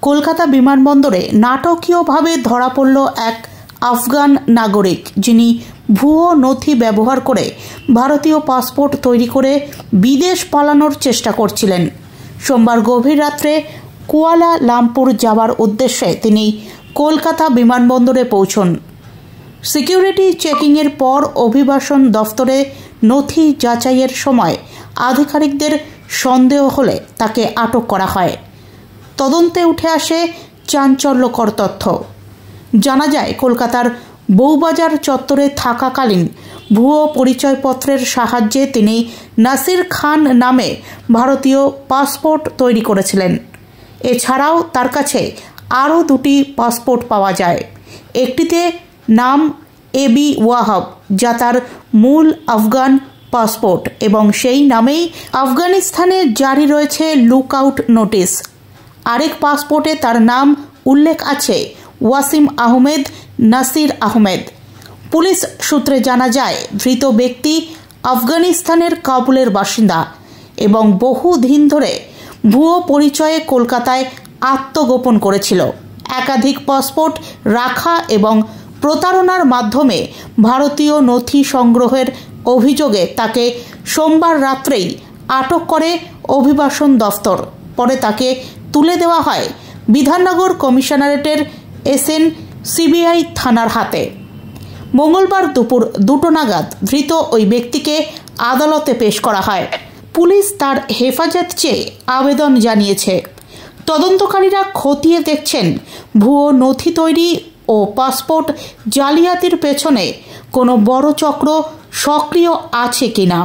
কলকাতা বিমানবন্দরে নাটকীয়ভাবে ধরা পড়ল এক আফগান নাগরিক, যিনি ভুয়ো নথি ব্যবহার করে ভারতীয় পাসপোর্ট তৈরি করে বিদেশ পালানোর চেষ্টা করছিলেন। সোমবার গভীর রাত্রে কুয়ালালামপুর যাওয়ার উদ্দেশ্যে তিনি কলকাতা বিমানবন্দরে পৌঁছন। সিকিউরিটি চেকিংয়ের পর অভিবাসন দফতরে নথি যাচাইয়ের সময় আধিকারিকদের সন্দেহ হলে তাকে আটক করা হয়। তদন্তে উঠে আসে চাঞ্চল্যকর তথ্য। জানা যায়, কলকাতার বউবাজার চত্বরে থাকাকালীন ভুয়ো পরিচয়পত্রের সাহায্যে তিনি নাসির খান নামে ভারতীয় পাসপোর্ট তৈরি করেছিলেন। এছাড়াও তার কাছে আরও দুটি পাসপোর্ট পাওয়া যায়। একটিতে নাম এবি ওয়াহাব, যা তার মূল আফগান পাসপোর্ট, এবং সেই নামেই আফগানিস্তানে জারি রয়েছে লুকআউট নোটিশ। আরেক পাসপোর্টে তার নাম উল্লেখ আছে ওয়াসিম আহমেদ নাসির আহমেদ। পুলিশ সূত্রে জানা যায়, ধৃত ব্যক্তি আফগানিস্তানের কাবুলের বাসিন্দা এবং বহুদিন ধরে ভুয়ো পরিচয়ে কলকাতায় আত্মগোপন করেছিল। একাধিক পাসপোর্ট রাখা এবং প্রতারণার মাধ্যমে ভারতীয় নথি সংগ্রহের অভিযোগে তাকে সোমবার রাত্রেই আটক করে অভিবাসন দফতর। পরে তাকে তুলে দেওয়া হয় বিধাননগর কমিশনারেটের SN CBI থানার হাতে। মঙ্গলবার দুপুর 2টো নাগাদ ধৃত ওই ব্যক্তিকে আদালতে পেশ করা হয়। পুলিশ তার হেফাজত চেয়ে আবেদন জানিয়েছে। তদন্তকারীরা খতিয়ে দেখছেন ভুয়ো নথি তৈরি ও পাসপোর্ট জালিয়াতির পেছনে কোনো বড় চক্র সক্রিয় আছে কিনা।